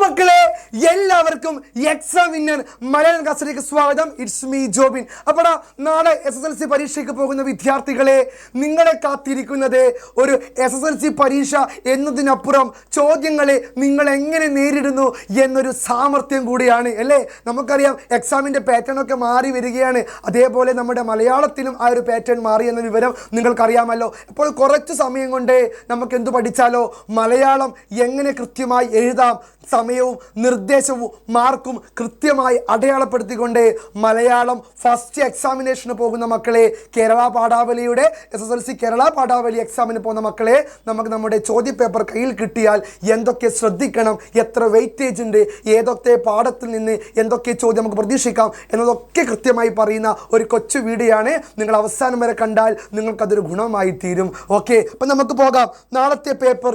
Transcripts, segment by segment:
മക്കളെ എല്ലാവർക്കും exam winner Malayalam ക്ലാസ്സിലേക്ക് സ്വാഗതം. It's me Jobin. അപ്പോൾ നാളെ SSLC പരീക്ഷയ്ക്ക് പോകുന്ന വിദ്യാർത്ഥികളെ, നിങ്ങളെ കാത്തിരിക്കുന്നത് ഒരു SSLC പരീക്ഷ എന്നതിനപ്പുറം ചോദ്യങ്ങളെ നിങ്ങൾ എങ്ങനെ നേരിടുന്നു എന്നൊരു സാമർത്ഥ്യം കൂടിയാണ് അല്ലേ. നമുക്കറിയാം എക്സാമിൻ്റെ പാറ്റേൺ ഒക്കെ മാറി വരികയാണ്. അതേപോലെ നമ്മുടെ മലയാളത്തിലും ആ ഒരു പാറ്റേൺ മാറി എന്ന വിവരം നിങ്ങൾക്കറിയാമല്ലോ. അപ്പോൾ കുറച്ച് സമയം കൊണ്ട് നമുക്ക് എന്ത് പഠിച്ചാലോ, മലയാളം എങ്ങനെ കൃത്യമായി എഴുതാം, സമയവും നിർദ്ദേശവും മാർക്കും കൃത്യമായി അടയാളപ്പെടുത്തിക്കൊണ്ട് മലയാളം ഫസ്റ്റ് എക്സാമിനേഷന് പോകുന്ന മക്കളെ, കേരള പാഠാവലിയുടെ SSLC കേരള പാഠാവലി എക്സാമിന് പോകുന്ന മക്കളെ, നമുക്ക് നമ്മുടെ ചോദ്യപേപ്പർ കയ്യിൽ കിട്ടിയാൽ എന്തൊക്കെ ശ്രദ്ധിക്കണം, എത്ര വെയിറ്റേജ് ഉണ്ട്, ഏതൊക്കെ പാഠത്തിൽ നിന്ന് എന്തൊക്കെ ചോദ്യം നമുക്ക് പ്രതീക്ഷിക്കാം എന്നതൊക്കെ കൃത്യമായി പറയുന്ന ഒരു കൊച്ചു വീഡിയോ ആണ്. നിങ്ങൾ അവസാനം വരെ കണ്ടാൽ നിങ്ങൾക്കതൊരു ഗുണമായി തീരും. ഓക്കെ, അപ്പം നമുക്ക് പോകാം. നാളത്തെ പേപ്പർ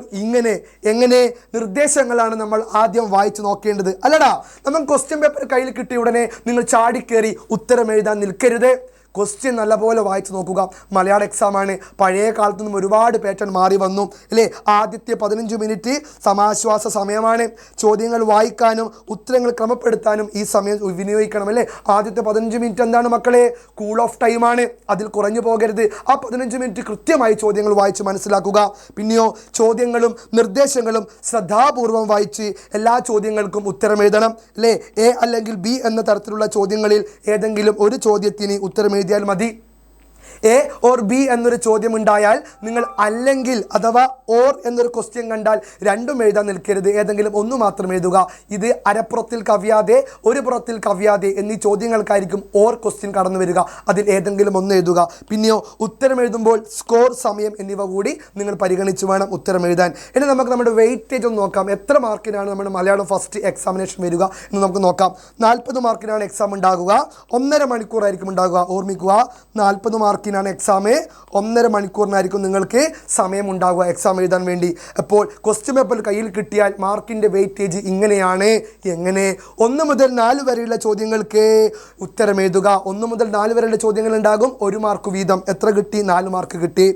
എങ്ങനെ നിർദ്ദേശങ്ങളാണ് നമ്മൾ ആദ്യം വായിച്ചു നോക്കേണ്ടത് അല്ലടാ. നമുക്ക് ക്വസ്റ്റ്യൻ പേപ്പർ കയ്യിൽ കിട്ടിയ ഉടനെ നിങ്ങൾ ചാടിക്കേറി ഉത്തരം എഴുതാൻ നിൽക്കരുത്. ക്വസ്റ്റ്യൻ നല്ലപോലെ വായിച്ചു നോക്കുക. മലയാളം എക്സാമാണ്. പഴയ കാലത്തു നിന്നും ഒരുപാട് പാറ്റേൺ മാറി വന്നു അല്ലേ. ആദ്യത്തെ 15 മിനിറ്റ് സമാശ്വാസ സമയമാണ്. ചോദ്യങ്ങൾ വായിക്കാനും ഉത്തരങ്ങൾ ക്രമപ്പെടുത്താനും ഈ സമയം വിനിയോഗിക്കണം അല്ലേ. ആദ്യത്തെ 15 മിനിറ്റ് എന്താണ് മക്കളെ? കൂൾ ഓഫ് ടൈമാണ്. അതിൽ കുറഞ്ഞു പോകരുത്. ആ 15 മിനിറ്റ് കൃത്യമായി ചോദ്യങ്ങൾ വായിച്ച് മനസ്സിലാക്കുക. പിന്നെയോ ചോദ്യങ്ങളും നിർദ്ദേശങ്ങളും ശ്രദ്ധാപൂർവം വായിച്ച് എല്ലാ ചോദ്യങ്ങൾക്കും ഉത്തരം എഴുതണം അല്ലേ. A അല്ലെങ്കിൽ B എന്ന തരത്തിലുള്ള ചോദ്യങ്ങളിൽ ഏതെങ്കിലും ഒരു ചോദ്യത്തിന് ഉത്തരം എഴുതിയാൽ മതി. A or B എന്നൊരു ചോദ്യം ഉണ്ടായാൽ നിങ്ങൾ അല്ലെങ്കിൽ അഥവാ ഓർ എന്നൊരു ക്വസ്റ്റ്യൻ കണ്ടാൽ രണ്ടും എഴുതാൻ നിൽക്കരുത്. ഏതെങ്കിലും ഒന്ന് മാത്രം എഴുതുക. ഇത് അരപ്പുറത്തിൽ കവിയാതെ ഒരു പുറത്തിൽ കവിയാതെ എന്നീ ചോദ്യങ്ങൾക്കായിരിക്കും ഓർ ക്വസ്റ്റ്യൻ കടന്നു വരിക. അതിൽ ഏതെങ്കിലും ഒന്ന് എഴുതുക. പിന്നെയോ ഉത്തരം എഴുതുമ്പോൾ സ്കോർ, സമയം എന്നിവ കൂടി നിങ്ങൾ പരിഗണിച്ച് വേണം ഉത്തരം എഴുതാൻ. ഇനി നമുക്ക് നമ്മുടെ വെയിറ്റേജ് ഒന്ന് നോക്കാം. എത്ര മാർക്കിനാണ് നമ്മുടെ മലയാളം ഫസ്റ്റ് എക്സാമിനേഷൻ വരിക എന്ന് നമുക്ക് നോക്കാം. 40 മാർക്കിനാണ് എക്സാം ഉണ്ടാകുക. 1.5 മണിക്കൂറായിരിക്കും ഉണ്ടാകുക. ഓർമ്മിക്കുക, 40 മാർക്കിനാണ് എക്സാം. 1.5 മണിക്കൂറിനായിരിക്കും നിങ്ങൾക്ക് സമയം ഉണ്ടാകുക എക്സാം എഴുതാൻ വേണ്ടി. അപ്പോൾ ക്വസ്റ്റ്യൻ പേപ്പർ കയ്യിൽ കിട്ടിയാൽ മാർക്കിൻ്റെ വെയിറ്റേജ് ഇങ്ങനെയാണ്. എങ്ങനെ? 1 മുതൽ 4 വരെയുള്ള ചോദ്യങ്ങൾക്ക് ഉത്തരം എഴുതുക. 1 മുതൽ 4 വരെയുള്ള ചോദ്യങ്ങൾ ഉണ്ടാകും. 1 മാർക്ക് വീതം. എത്ര കിട്ടി? 4 മാർക്ക് കിട്ടി.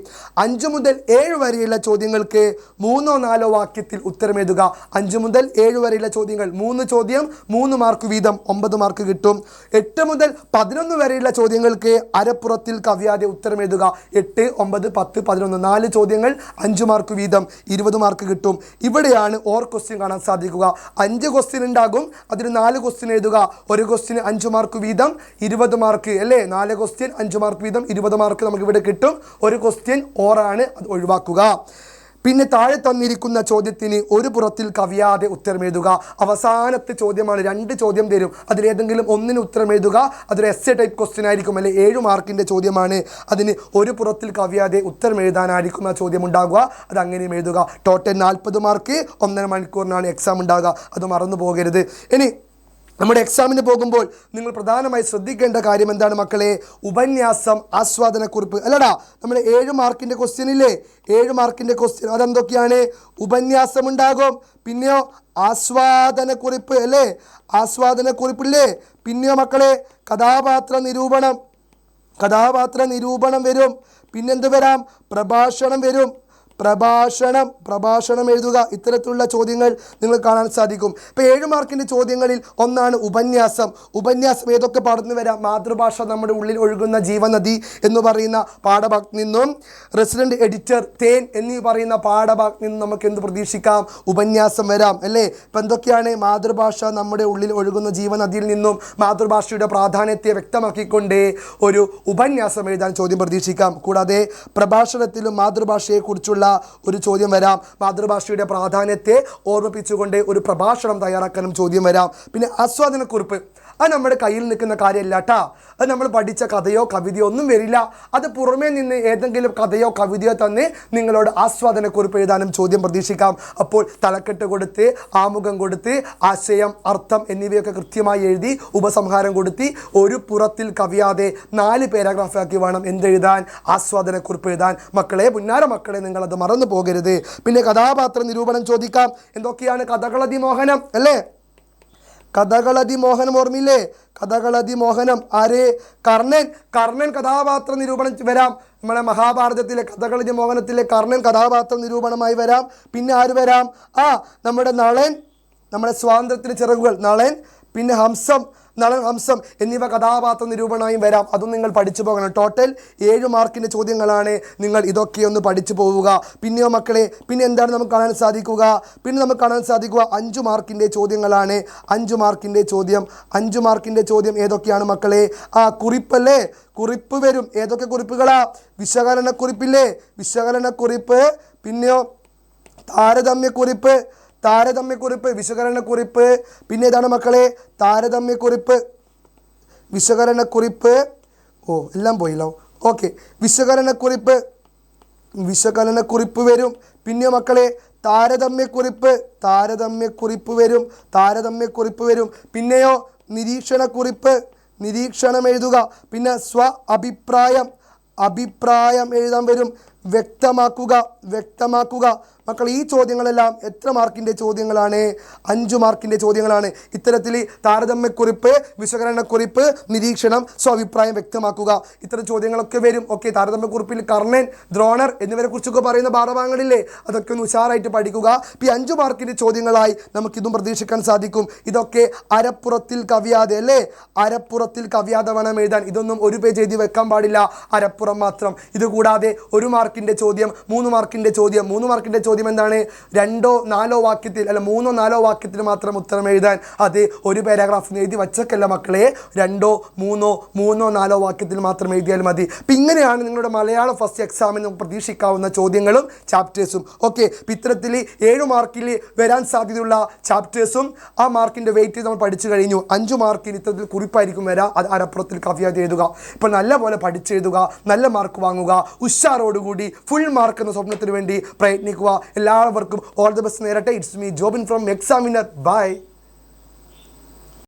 5 മുതൽ 7 വരെയുള്ള ചോദ്യങ്ങൾക്ക് 3ഓ 4ഓ വാക്യത്തിൽ ഉത്തരം എഴുതുക. 5 മുതൽ 7 വരെയുള്ള ചോദ്യങ്ങൾ 3 ചോദ്യം 3 മാർക്ക് വീതം, 9 മാർക്ക് കിട്ടും. 8 മുതൽ 11 വരെയുള്ള ചോദ്യങ്ങൾക്ക് അരപ്പുറത്തിൽ കവിയാതെ ഉത്തരം എഴുതുക. 8, 9, 10, 11 4 ചോദ്യങ്ങൾ 5 മാർക്ക് വീതം, 20 മാർക്ക് കിട്ടും. ഇവിടെയാണ് ഓർ ക്വസ്റ്റ്യൻ കാണാൻ സാധിക്കുക. 5 ക്വസ്റ്റ്യൻ ഉണ്ടാകും. അതിന് 4 ക്വസ്റ്റ്യൻ എഴുതുക. ഒരു ക്വസ്റ്റ്യന് 5 മാർക്ക് വീതം, 20 മാർക്ക് അല്ലേ. 4 ക്വസ്റ്റ്യൻ 5 മാർക്ക് വീതം, 20 മാർക്ക് നമുക്ക് ഇവിടെ കിട്ടും. ഒരു ക്വസ്റ്റ്യൻ ഓറാണ്, അത് ഒഴിവാക്കുക. പിന്നെ താഴെ തന്നിരിക്കുന്ന ചോദ്യത്തിന് ഒരു പുറത്തിൽ കവിയാതെ ഉത്തരം എഴുതുക. അവസാനത്തെ ചോദ്യമാണ്. 2 ചോദ്യം തരും. അതിലേതെങ്കിലും ഒന്നിന് ഉത്തരം എഴുതുക. അതൊരു എസ്സേ ടൈപ്പ് ക്വസ്റ്റ്യൻ ആയിരിക്കും അല്ലെ. 7 മാർക്കിൻ്റെ ചോദ്യമാണ്. അതിന് ഒരു പുറത്തിൽ കവിയാതെ ഉത്തരം എഴുതാനായിരിക്കും ആ ചോദ്യം ഉണ്ടാകുക. അത് അങ്ങനെയും എഴുതുക. Total 40 mark. 1.5 മണിക്കൂറിനാണ് എക്സാം ഉണ്ടാകുക. അത് മറന്നു പോകരുത്. ഇനി നമ്മുടെ എക്സാമിന് പോകുമ്പോൾ നിങ്ങൾ പ്രധാനമായി ശ്രദ്ധിക്കേണ്ട കാര്യം എന്താണ് മക്കളെ? ഉപന്യാസം, ആസ്വാദനക്കുറിപ്പ് അല്ലടാ. നമ്മൾ 7 മാർക്കിൻ്റെ ക്വസ്റ്റ്യൻ ഇല്ലേ, 7 മാർക്കിൻ്റെ ക്വസ്റ്റ്യൻ അതെന്തൊക്കെയാണ്? ഉപന്യാസം ഉണ്ടാകും. പിന്നെയോ ആസ്വാദനക്കുറിപ്പ് അല്ലേ, ആസ്വാദനക്കുറിപ്പില്ലേ. പിന്നെയോ മക്കളെ കഥാപാത്ര നിരൂപണം വരും. പിന്നെന്ത് വരാം? പ്രഭാഷണം വരും. പ്രഭാഷണം എഴുതുക. ഇത്തരത്തിലുള്ള ചോദ്യങ്ങൾ നിങ്ങൾ കാണാൻ സാധിക്കും. ഇപ്പോൾ 7 മാർക്കിൻ്റെ ചോദ്യങ്ങളിൽ ഒന്നാണ് ഉപന്യാസം. ഉപന്യാസം ഏതൊക്കെ പാഠത്തിന് വരാം? മാതൃഭാഷ നമ്മുടെ ഉള്ളിൽ ഒഴുകുന്ന ജീവനദി എന്ന് പറയുന്ന പാഠഭാഗത്ത് നിന്നും, റെസിഡൻറ്റ് എഡിറ്റർ, തേൻ എന്നീ പറയുന്ന പാഠഭാഗത്ത് നിന്നും നമുക്ക് എന്ത് പ്രതീക്ഷിക്കാം? ഉപന്യാസം വരാം അല്ലേ. ഇപ്പം എന്തൊക്കെയാണ്? മാതൃഭാഷ നമ്മുടെ ഉള്ളിൽ ഒഴുകുന്ന ജീവനദിയിൽ നിന്നും മാതൃഭാഷയുടെ പ്രാധാന്യത്തെ വ്യക്തമാക്കിക്കൊണ്ട് ഒരു ഉപന്യാസം എഴുതാൻ ചോദ്യം പ്രതീക്ഷിക്കാം. കൂടാതെ പ്രഭാഷണത്തിലും മാതൃഭാഷയെക്കുറിച്ചുള്ള ഒരു ചോദ്യം വരാം. മാതൃഭാഷയുടെ പ്രാധാന്യത്തെ ഓർമ്മിപ്പിച്ചുകൊണ്ട് ഒരു പ്രഭാഷണം തയ്യാറാക്കാനും ചോദ്യം വരാം. പിന്നെ ആസ്വാദനക്കുറിപ്പ്, അത് നമ്മുടെ കയ്യിൽ നിൽക്കുന്ന കാര്യമല്ല കേട്ടോ. അത് നമ്മൾ പഠിച്ച കഥയോ കവിതയോ ഒന്നും വരില്ല. അത് പുറമേ നിന്ന് ഏതെങ്കിലും കഥയോ കവിതയോ തന്നെ നിങ്ങളോട് ആസ്വാദനക്കുറിപ്പ് എഴുതാനും ചോദ്യം പ്രതീക്ഷിക്കാം. അപ്പോൾ തലക്കെട്ട് കൊടുത്ത്, ആമുഖം കൊടുത്ത്, ആശയം, അർത്ഥം എന്നിവയൊക്കെ കൃത്യമായി എഴുതി ഉപസംഹാരം കൊടുത്ത് ഒരു പുറത്തിൽ കവിയാതെ 4 പാരഗ്രാഫാക്കി വേണം എന്തെഴുതാൻ? ആസ്വാദനക്കുറിപ്പ് എഴുതാൻ. മക്കളെ, പുന്നാര മക്കളെ, നിങ്ങളത് മറന്നു പോകരുത്. പിന്നെ കഥാപാത്ര നിരൂപണം ചോദിക്കാം. എന്തൊക്കെയാണ്? കഥകളതി മോഹനം അല്ലേ. കഥകളതി മോഹനം ഓർമ്മയില്ലേ? കഥകളതി മോഹനം ആര്? കർണൻ കഥാപാത്ര നിരൂപണം വരാം. നമ്മളെ മഹാഭാരതത്തിലെ കഥകളതി മോഹനത്തിലെ കർണൻ കഥാപാത്ര നിരൂപണമായി വരാം. പിന്നെ ആര് വരാം? നമ്മുടെ നളൻ നമ്മുടെ സ്വാതന്ത്ര്യത്തിന് ചിറകുകൾ, നളൻ, പിന്നെ ഹംസം, നളൻ, ഹംസം എന്നിവ കഥാപാത്ര നിരൂപണമായും വരാം. അതും നിങ്ങൾ പഠിച്ചു പോകണം. ടോട്ടൽ 7 മാർക്കിൻ്റെ ചോദ്യങ്ങളാണ്. നിങ്ങൾ ഇതൊക്കെ ഒന്ന് പഠിച്ചു പോവുക. പിന്നെയോ മക്കളെ, പിന്നെ എന്താണ് നമുക്ക് കാണാൻ സാധിക്കുക? പിന്നെ നമുക്ക് കാണാൻ സാധിക്കുക 5 മാർക്കിൻ്റെ ചോദ്യങ്ങളാണ്. 5 മാർക്കിൻ്റെ ചോദ്യം. 5 മാർക്കിൻ്റെ ചോദ്യം ഏതൊക്കെയാണ് മക്കളെ? കുറിപ്പല്ലേ, കുറിപ്പ് വരും. ഏതൊക്കെ കുറിപ്പുകളാ? വിശകലനക്കുറിപ്പില്ലേ, വിശകലനക്കുറിപ്പ്. പിന്നെയോ താരതമ്യക്കുറിപ്പ്, താരതമ്യക്കുറിപ്പ്, വിശകലനക്കുറിപ്പ്. പിന്നെ ഏതാണ് മക്കളെ? താരതമ്യക്കുറിപ്പ്, വിശകലനക്കുറിപ്പ്. എല്ലാം പോയില്ലോ. ഓക്കെ, വിശകലനക്കുറിപ്പ്, വിശകലനക്കുറിപ്പ് വരും. പിന്നെ മക്കളെ താരതമ്യക്കുറിപ്പ്, താരതമ്യക്കുറിപ്പ് വരും, താരതമ്യക്കുറിപ്പ് വരും. പിന്നെയോ നിരീക്ഷണക്കുറിപ്പ്, നിരീക്ഷണം എഴുതുക. പിന്നെ അഭിപ്രായം, അഭിപ്രായം എഴുതാൻ വരും. വ്യക്തമാക്കുക, വ്യക്തമാക്കുക. മക്കൾ ഈ ചോദ്യങ്ങളെല്ലാം എത്ര മാർക്കിൻ്റെ ചോദ്യങ്ങളാണ്? 5 മാർക്കിൻ്റെ ചോദ്യങ്ങളാണ്. ഇത്തരത്തിൽ താരതമ്യക്കുറിപ്പ്, വിശകലനക്കുറിപ്പ്, നിരീക്ഷണം, സ്വാഭിപ്രായം വ്യക്തമാക്കുക, ഇത്തരം ചോദ്യങ്ങളൊക്കെ വരും. ഓക്കെ, താരതമ്യക്കുറിപ്പിൽ കർണൻ, ദ്രോണർ എന്നിവരെ കുറിച്ചൊക്കെ പറയുന്ന പാഠഭാഗങ്ങളില്ലേ, അതൊക്കെ ഒന്ന് ഉഷാറായിട്ട് പഠിക്കുക. ഈ 5 മാർക്കിൻ്റെ ചോദ്യങ്ങളായി നമുക്കിതും പ്രതീക്ഷിക്കാൻ സാധിക്കും. ഇതൊക്കെ അരപ്പുറത്തിൽ കവിയാതെ അല്ലേ, അരപ്പുറത്തിൽ കവിയാതെ വേണം എഴുതാൻ. ഇതൊന്നും ഒരു പേജ് എഴുതി വെക്കാൻ പാടില്ല, അരപ്പുറം മാത്രം. ഇതുകൂടാതെ 1 മാർക്കിൻ്റെ ചോദ്യം, 3 മാർക്കിൻ്റെ ചോദ്യം. 3 മാർക്കിൻ്റെ ചോദ്യം എന്താണ്? 2 or 4 വാക്യത്തിൽ, അല്ല 3 or 4 വാക്യത്തിൽ മാത്രം ഉത്തരം എഴുതാൻ. അത് ഒരു പാരാഗ്രാഫ് എഴുതി വച്ചക്കല്ല മക്കളെ, 2 or 3 or 4 വാക്യത്തിൽ മാത്രം എഴുതിയാൽ മതി. അപ്പം ഇങ്ങനെയാണ് നിങ്ങളുടെ മലയാളം ഫസ്റ്റ് എക്സാമിന് നമുക്ക് പ്രതീക്ഷിക്കാവുന്ന ചോദ്യങ്ങളും ചാപ്റ്റേഴ്സും. ഓക്കെ, ഇത്തരത്തിൽ 7 മാർക്കിൽ വരാൻ സാധ്യതയുള്ള ചാപ്റ്റേഴ്സും ആ മാർക്കിൻ്റെ വെയിറ്റ് നമ്മൾ പഠിച്ചു കഴിഞ്ഞു. 5 മാർക്കിന് ഇത്തരത്തിൽ കുറിപ്പായിരിക്കും വരാം. അത് അരപ്പുറത്തിൽ കവിയാതെ എഴുതുക. ഇപ്പോൾ നല്ല പോലെ പഠിച്ചെഴുതുക, നല്ല മാർക്ക് വാങ്ങുക, ഉഷാറോടുകൂടി ഫുൾ മാർക്ക് എന്ന സ്വപ്നത്തിന് വേണ്ടി പ്രയത്നിക്കുക. എല്ലാവർക്കും ഓൾ ദി ബെസ്റ്റ് നേരട്ടെ. It's me Jobin from examiner. By.